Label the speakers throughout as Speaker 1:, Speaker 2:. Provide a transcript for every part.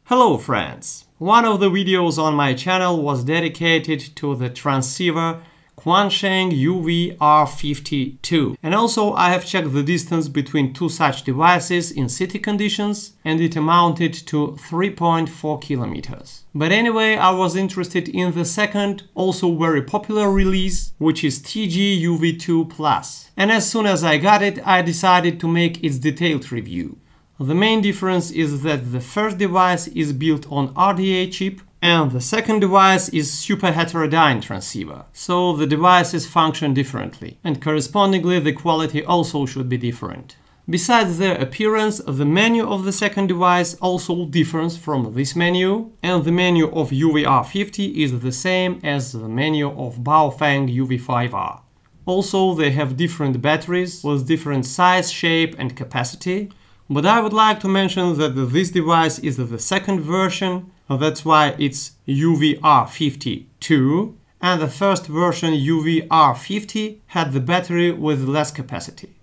Speaker 1: Hello friends! One of the videos on my channel was dedicated to the transceiver QUANSHENG TG-UV2, and also I have checked the distance between two such devices in city conditions, and it amounted to 3.4 kilometers. But anyway, I was interested in the second, also very popular release, which is TG-UV2+, and as soon as I got it, I decided to make its detailed review. The main difference is that the first device is built on RDA chip and the second device is super heterodyne transceiver, so the devices function differently and correspondingly the quality also should be different. Besides their appearance, the menu of the second device also differs from this menu, and the menu of UVR50 is the same as the menu of Baofeng UV5R. Also, they have different batteries with different size, shape and capacity. But I would like to mention that this device is the second version, that's why it's UVR52, and the first version UVR50 had the battery with less capacity.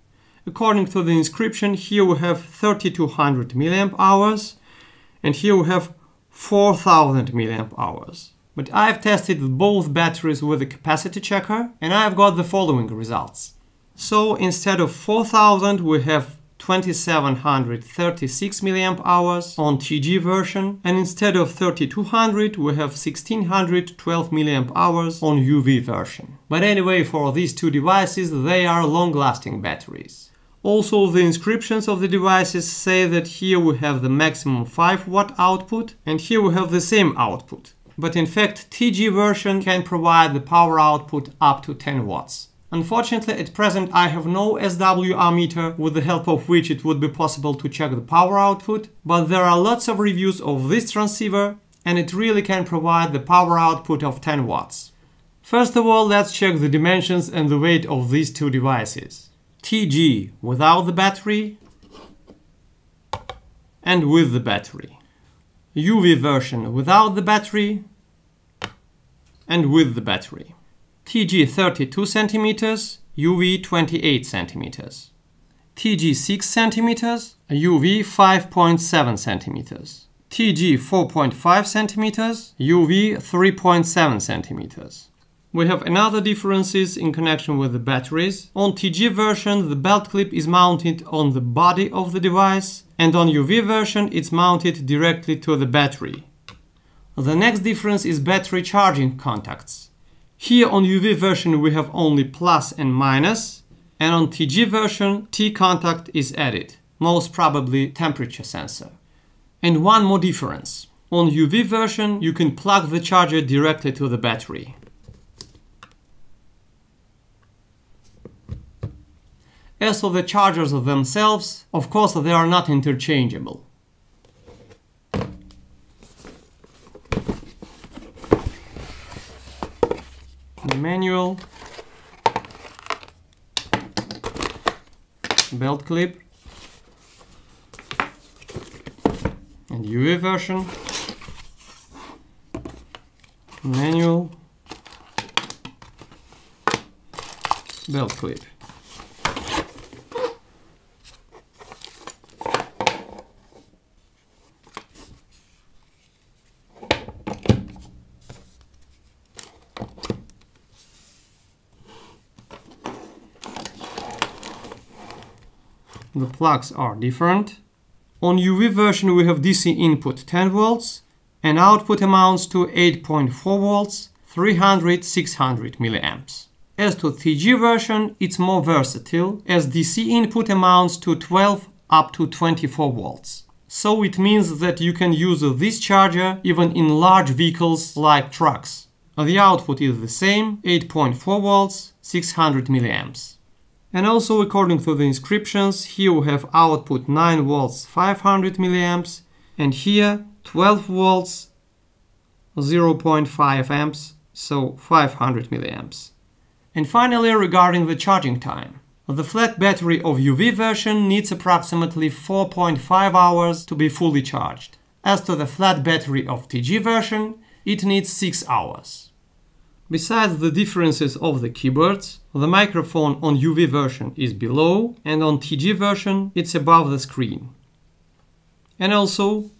Speaker 1: According to the inscription, here we have 3200 mAh and here we have 4000 mAh. But I've tested both batteries with a capacity checker and I've got the following results. So instead of 4000 we have 2736 mAh on TG version, and instead of 3200 we have 1612 mAh on UV version. But anyway, for these two devices they are long-lasting batteries. Also, the inscriptions of the devices say that here we have the maximum 5 watt output and here we have the same output. But in fact TG version can provide the power output up to 10 watts. Unfortunately, at present I have no SWR meter with the help of which it would be possible to check the power output, but there are lots of reviews of this transceiver and it really can provide the power output of 10 watts. First of all, let's check the dimensions and the weight of these two devices. TG without the battery and with the battery. UV version without the battery and with the battery. TG 32 cm, UV 28 cm. TG 6 cm, UV 5.7 cm. TG 4.5 cm, UV 3.7 cm. We have another differences in connection with the batteries. On TG version the belt clip is mounted on the body of the device, and on UV version it's mounted directly to the battery. The next difference is battery charging contacts. Here on UV version we have only plus and minus, and on TG version T contact is added, most probably temperature sensor. And one more difference. On UV version you can plug the charger directly to the battery. As for the chargers themselves, of course they are not interchangeable. The manual, belt clip, and UV version, manual, belt clip. The plugs are different. On UV version we have DC input 10 volts and output amounts to 8.4 volts, 300-600 milliamps. As to TG version, it's more versatile as DC input amounts to 12 up to 24 volts. So it means that you can use this charger even in large vehicles like trucks. The output is the same, 8.4 volts, 600 milliamps. And also, according to the inscriptions, here we have output 9 volts 500 milliamps and here 12 volts 0.5 amps, so 500 milliamps. And finally, regarding the charging time. The flat battery of UV version needs approximately 4.5 hours to be fully charged. As to the flat battery of TG version, it needs 6 hours. Besides the differences of the keyboards, the microphone on UV version is below and on TG version it's above the screen. And also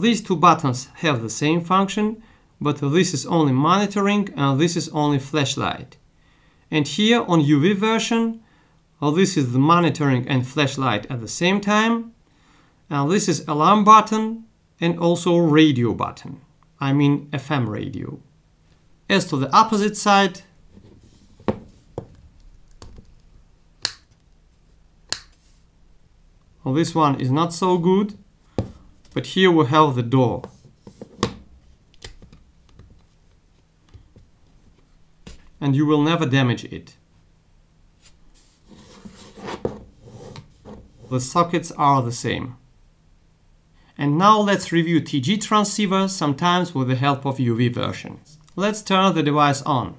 Speaker 1: These two buttons have the same function, but this is only monitoring and this is only flashlight. And here on UV version, this is the monitoring and flashlight at the same time. And this is alarm button and also radio button. I mean FM radio. As to the opposite side, this one is not so good, but here we have the door. And you will never damage it. The sockets are the same. And now let's review TG transceiver, sometimes with the help of UV versions. Let's turn the device on.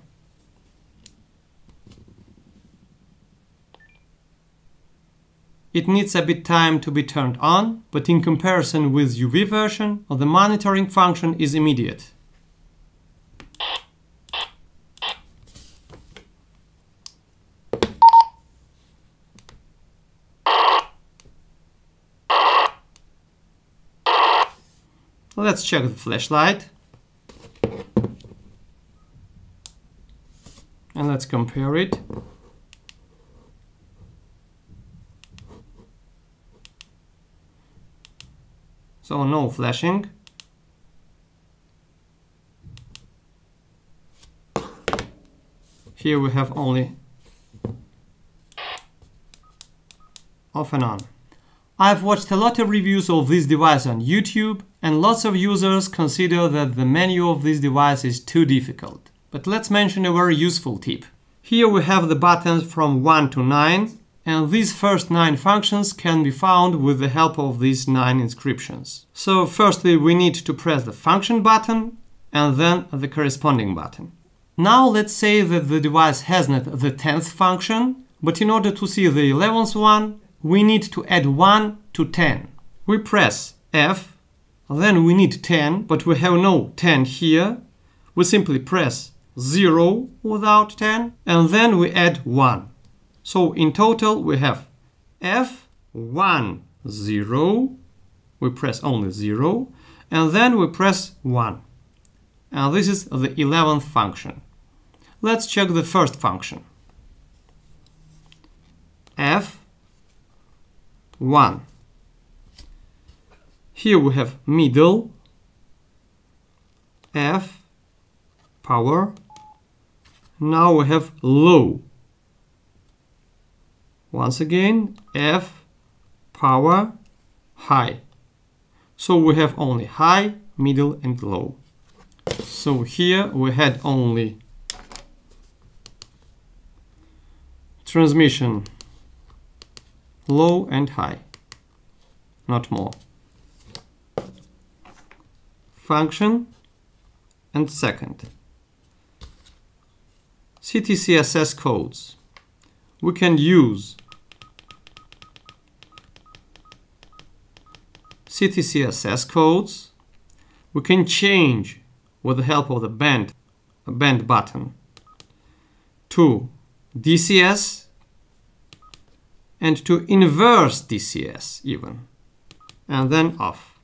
Speaker 1: It needs a bit time to be turned on, but in comparison with UV version, the monitoring function is immediate. Let's check the flashlight. And let's compare it. So no flashing. Here we have only off and on. I've watched a lot of reviews of this device on YouTube, and lots of users consider that the menu of this device is too difficult. But let's mention a very useful tip. Here we have the buttons from 1 to 9, and these first 9 functions can be found with the help of these 9 inscriptions. So firstly we need to press the function button and then the corresponding button. Now let's say that the device has not the 10th function, but in order to see the 11th one, we need to add 1 to 10. We press F, then we need 10, but we have no 10 here. We simply press 0 without 10, and then we add 1. So in total we have F1, 0, we press only 0, and then we press 1. And this is the 11th function. Let's check the first function. F1. Here we have middle, F, power. Now we have low. Once again, F, power, high. So we have only high, middle and low. So here we had only transmission low and high, not more. Function and second. CTCSS codes. We can use CTCSS codes. We can change with the help of the band button to DCS and to inverse DCS even, and then off.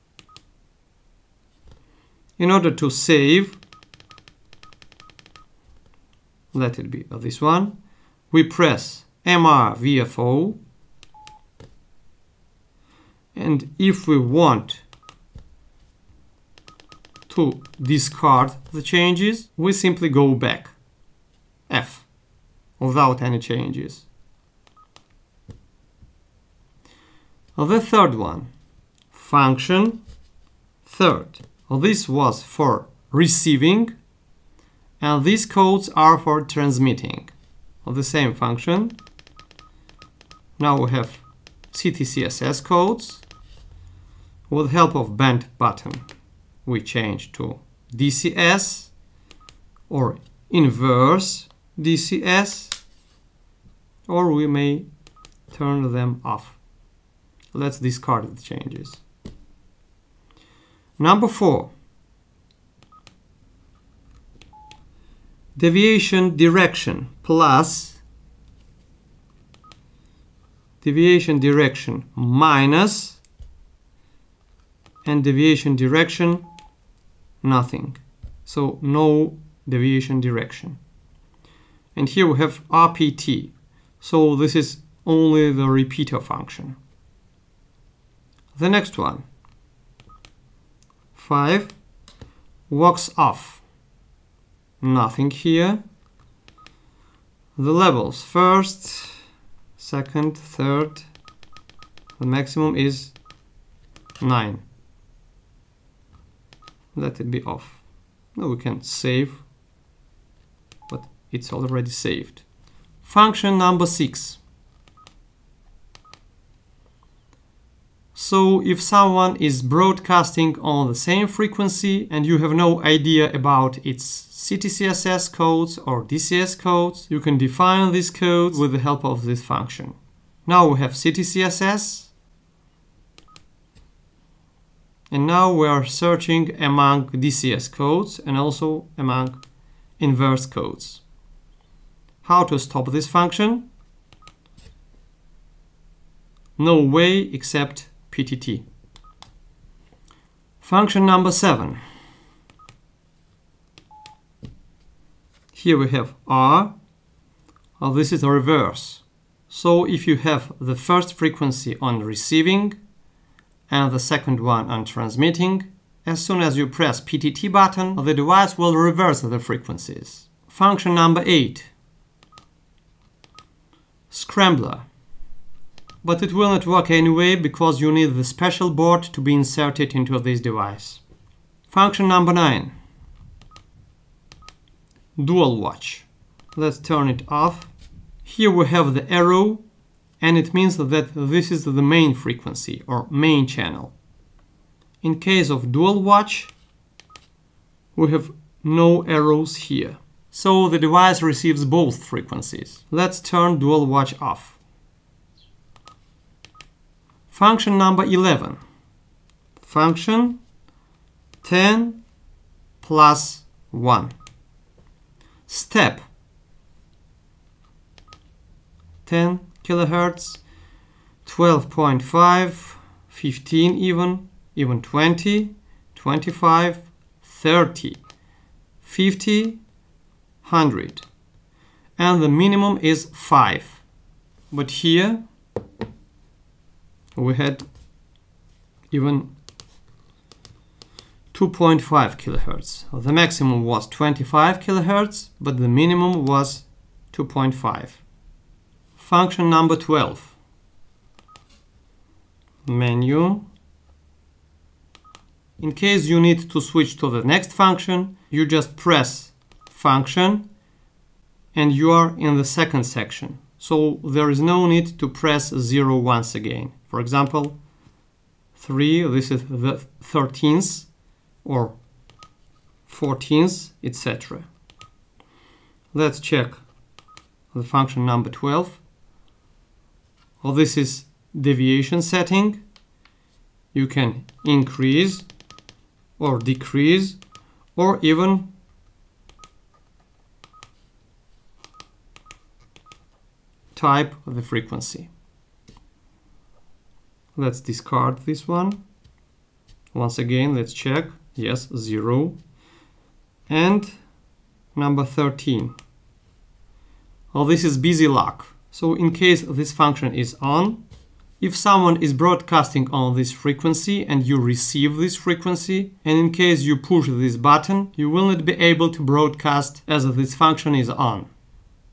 Speaker 1: In order to save, let it be this one, we press MR-VFO, and if we want to discard the changes, we simply go back, F, without any changes. The third one, function third. This was for receiving, and these codes are for transmitting of the same function. Now we have CTCSS codes. With help of band button, we change to DCS or inverse DCS, or we may turn them off. Let's discard the changes. Number 4. Deviation direction plus deviation direction minus and deviation direction, nothing. So no deviation direction. And here we have RPT. So this is only the repeater function. The next one, 5, walks off, nothing here. The levels, first, second, third, the maximum is 9. Let it be off. Now we can save, but it's already saved. Function number 6. So if someone is broadcasting on the same frequency and you have no idea about its CTCSS codes or DCS codes, you can define these codes with the help of this function. Now we have CTCSS, and now we are searching among DCS codes and also among inverse codes. How to stop this function? No way except PTT. Function number 7. Here we have R. This is the reverse. So if you have the first frequency on receiving and the second one on transmitting, as soon as you press PTT button, the device will reverse the frequencies. Function number 8. Scrambler. But it will not work anyway because you need the special board to be inserted into this device. Function number 9. Dual watch. Let's turn it off. Here we have the arrow, and it means that this is the main frequency or main channel. In case of dual watch, we have no arrows here. So the device receives both frequencies. Let's turn dual watch off. Function number 11. Function 10 plus 1. Step 10 kilohertz, 12.5, 15 even 20, 25, 30, 50, 100. And the minimum is 5. But here we had even 2.5 kilohertz. The maximum was 25 kilohertz, but the minimum was 2.5. Function number 12. Menu. In case you need to switch to the next function, you just press function and you are in the second section. So there is no need to press 0 once again. For example, 3, this is the 13th or 14th, etc. Let's check the function number 12. Well, this is deviation setting. You can increase or decrease or even type the frequency. Let's discard this one. Once again, let's check. Yes, 0. And number 13. Well, this is busy lock. So in case this function is on, if someone is broadcasting on this frequency and you receive this frequency, and in case you push this button, you will not be able to broadcast as this function is on.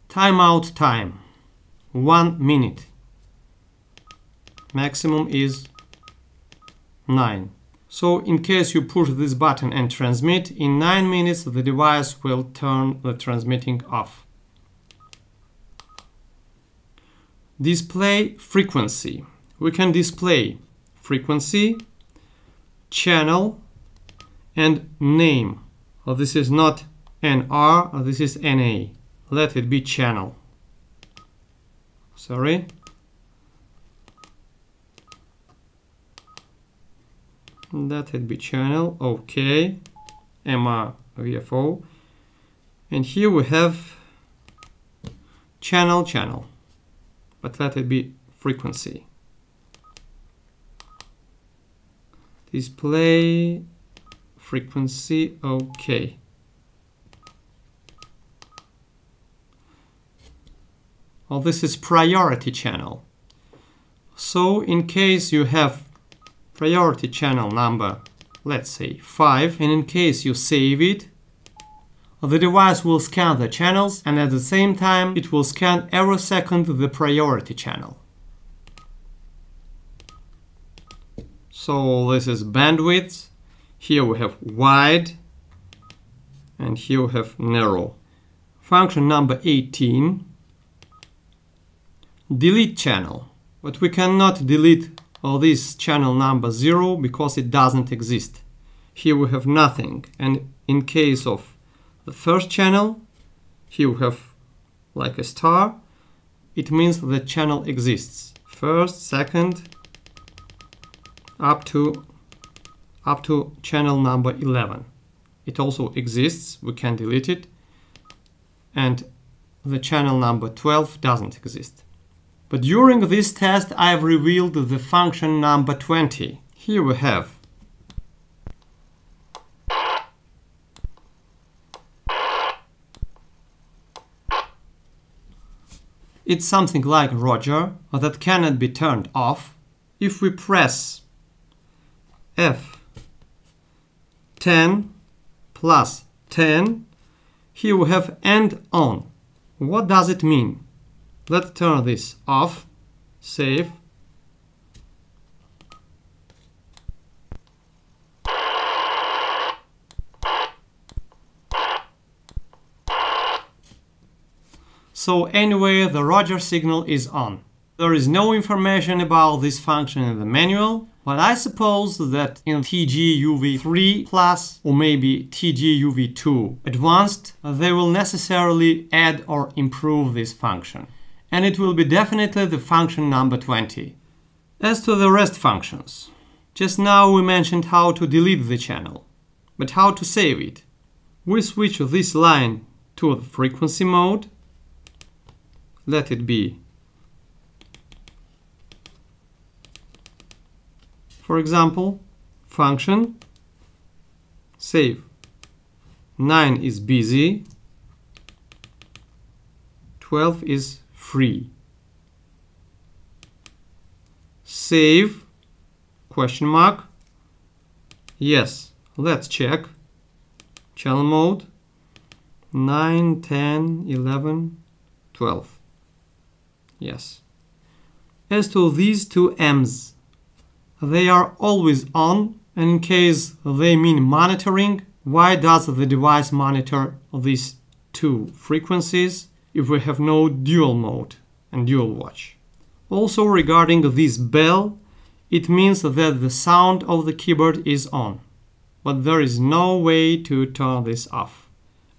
Speaker 1: Timeout time. 1 minute. Maximum is 9. So in case you push this button and transmit, in 9 minutes the device will turn the transmitting off. Display frequency. We can display frequency, channel, and name. Oh, this is not NR, this is NA. Let it be channel. Sorry. Let it be channel. OK. MR VFO. And here we have channel. But let it be frequency. Display frequency, OK. Well, this is priority channel. So in case you have priority channel number, let's say 5, and in case you save it, the device will scan the channels, and at the same time it will scan every second the priority channel. So this is bandwidth. Here we have wide, and here we have narrow. Function number 18, delete channel. But we cannot delete this channel number 0 because it doesn't exist. Here we have nothing, and in case of the first channel, here we have like a star. It means the channel exists. First, second, up to channel number 11. It also exists, we can delete it. And the channel number 12 doesn't exist. But during this test I have revealed the function number 20. Here we have it's something like Roger that cannot be turned off. If we press F10 plus 10, here we have end on. What does it mean? Let's turn this off, save. So anyway, the Roger signal is on. There is no information about this function in the manual, but I suppose that in TG-UV3 Plus or maybe TG-UV2 Advanced, they will necessarily add or improve this function. And it will be definitely the function number 20. As to the rest functions, just now we mentioned how to delete the channel, but how to save it? We switch this line to the frequency mode. Let it be, for example, function, save. 9 is busy, 12 is free. Save, question mark. Yes, let's check. Channel mode, 9, 10, 11, 12. Yes. As to these two M's, they are always on, and in case they mean monitoring, why does the device monitor these two frequencies if we have no dual mode and dual watch? Also regarding this bell, it means that the sound of the keyboard is on, but there is no way to turn this off.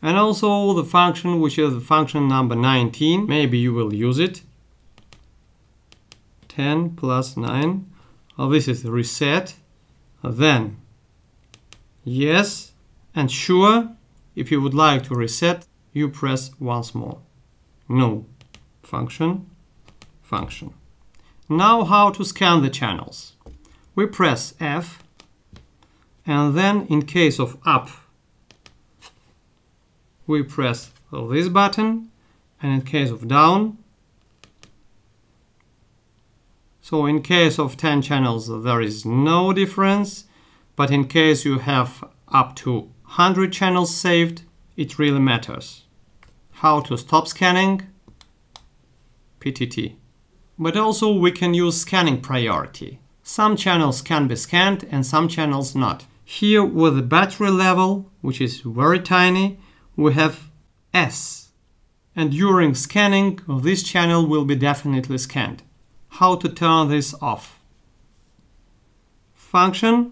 Speaker 1: And also the function, which is the function number 19, maybe you will use it. 10 plus 9, this is reset, then yes and sure. If you would like to reset, you press once more. No, function. Now how to scan the channels? We press F, and then in case of up, we press this button, and in case of down, so in case of 10 channels there is no difference, but in case you have up to 100 channels saved, it really matters. How to stop scanning? PTT. But also we can use scanning priority. Some channels can be scanned and some channels not. Here with the battery level, which is very tiny, we have S. And during scanning, this channel will be definitely scanned. How to turn this off? Function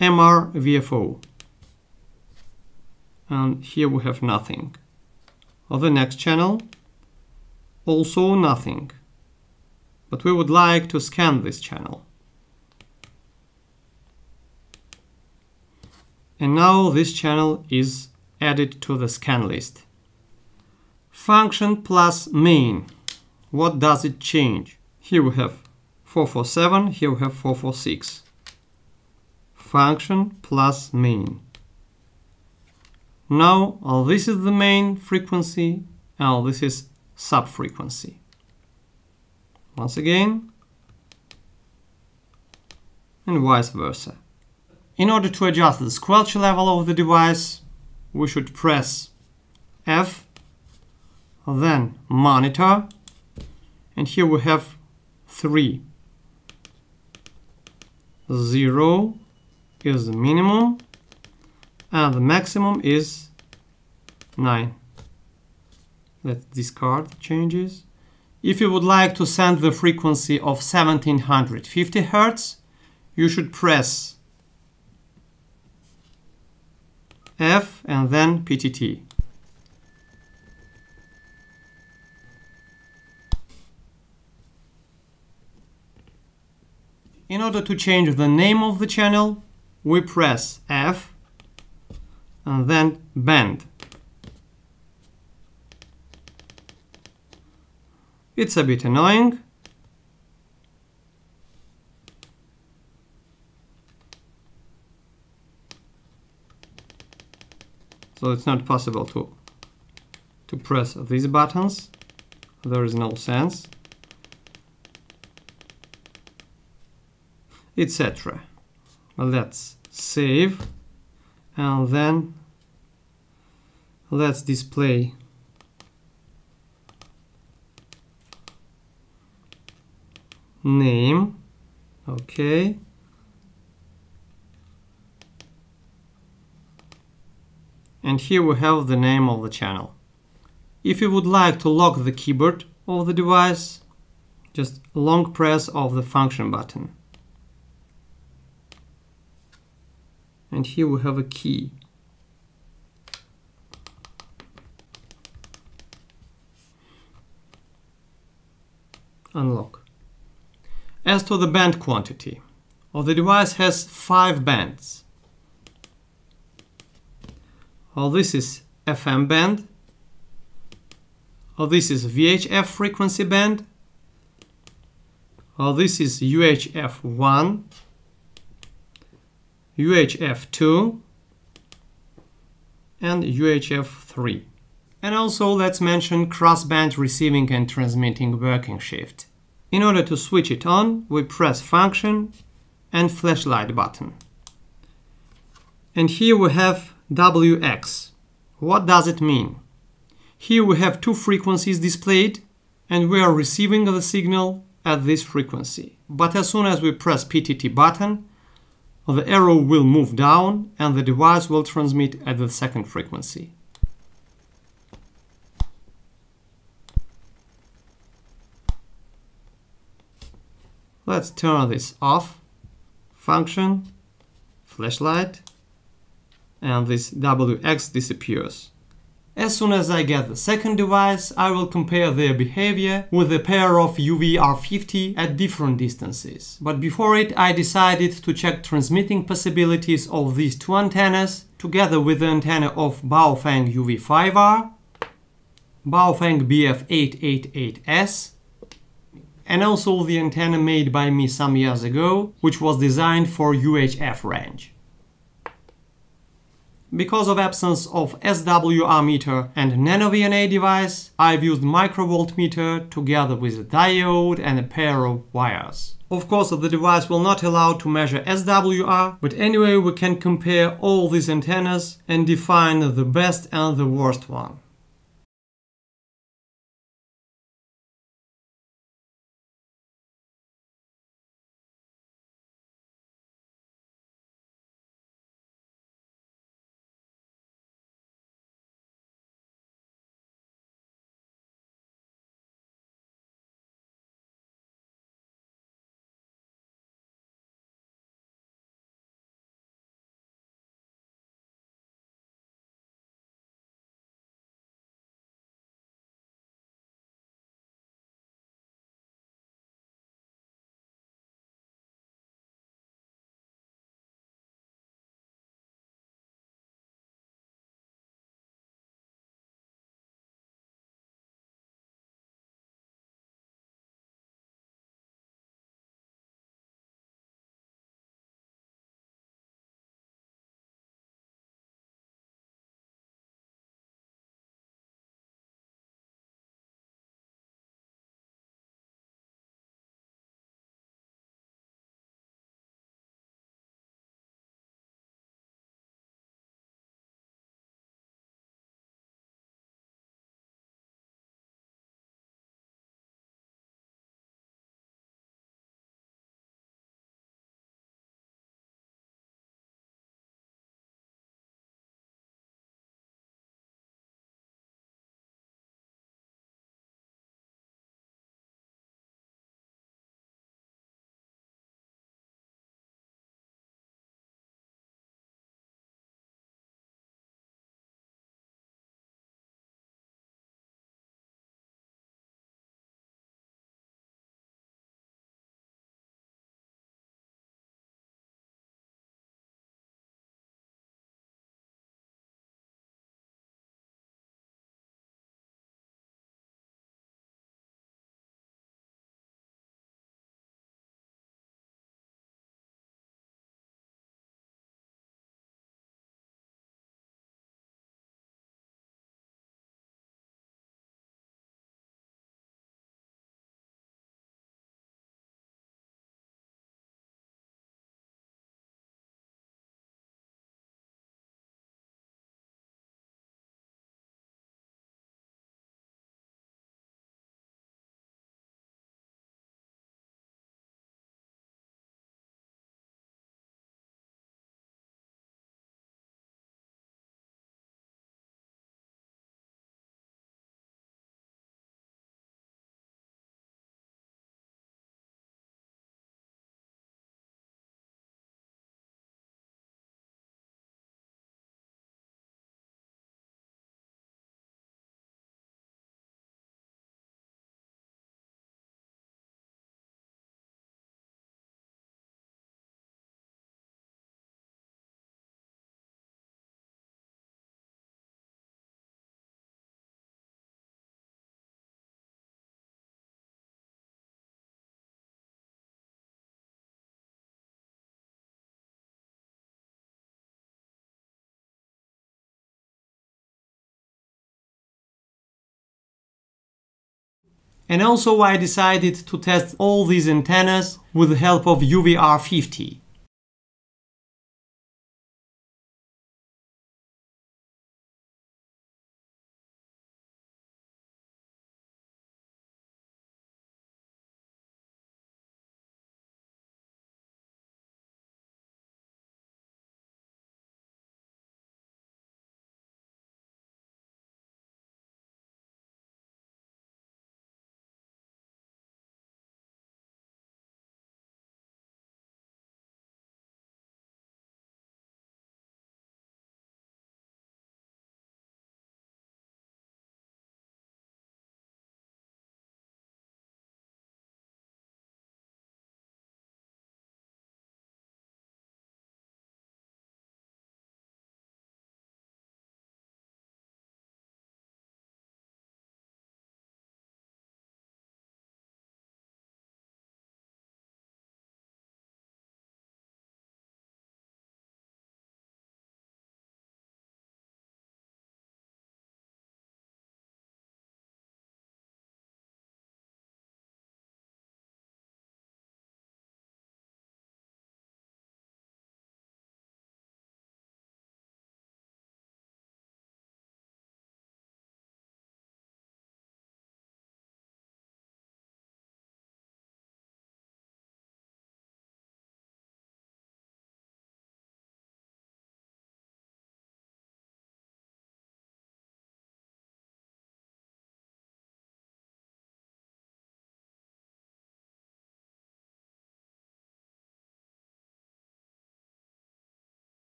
Speaker 1: MRVFO. And here we have nothing. On the next channel, also nothing. But we would like to scan this channel. And now this channel is added to the scan list. Function plus main. What does it change? Here we have 447, here we have 446. function plus main. Now this is the main frequency, and this is sub-frequency. Once again, and vice versa. In order to adjust the squelch level of the device, we should press F, then monitor, and here we have 3. 0 is the minimum, and the maximum is 9. Let's discard the changes. If you would like to send the frequency of 1750 Hz, you should press F and then PTT. In order to change the name of the channel, we press F and then band. It's a bit annoying. So it's not possible to press these buttons. There is no sense, etc. Let's save and then let's display name. Okay. And here we have the name of the channel. If you would like to lock the keyboard of the device, just long press of the function button. And here we have a key. Unlock. As to the band quantity, the device has 5 bands. This is FM band. This is VHF frequency band. This is UHF 1, UHF 2, and UHF 3. And also let's mention crossband receiving and transmitting working shift. In order to switch it on, we press function and flashlight button. And here we have WX. What does it mean? Here we have 2 frequencies displayed, and we are receiving the signal at this frequency. But as soon as we press PTT button, the arrow will move down and the device will transmit at the second frequency. Let's turn this off. Function, flashlight, and this WX disappears. As soon as I get the second device, I will compare their behavior with a pair of UV-R50 at different distances. But before it, I decided to check transmitting possibilities of these 2 antennas together with the antenna of Baofeng UV5R, Baofeng BF888S, and also the antenna made by me some years ago, which was designed for UHF range. Because of absence of SWR meter and nano-VNA device, I've used microvoltmeter together with a diode and a pair of wires. Of course, the device will not allow to measure SWR, but anyway we can compare all these antennas and define the best and the worst one. And also I decided to test all these antennas with the help of UVR50.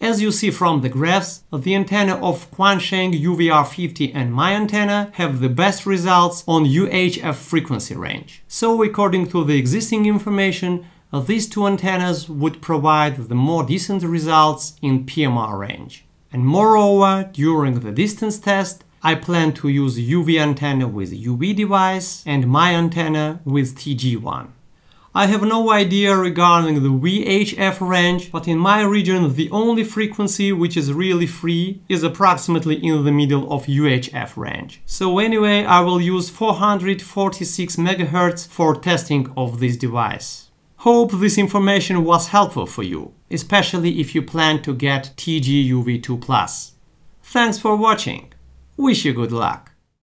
Speaker 1: As you see from the graphs, the antenna of QUANSHENG UVR50 and my antenna have the best results on UHF frequency range. So according to the existing information, these two antennas would provide the more decent results in PMR range. And moreover, during the distance test, I plan to use UV antenna with UV device and my antenna with TG1. I have no idea regarding the VHF range, but in my region the only frequency which is really free is approximately in the middle of UHF range. So anyway, I will use 446 MHz for testing of this device. Hope this information was helpful for you, especially if you plan to get TG-UV2+. Thanks for watching. Wish you good luck.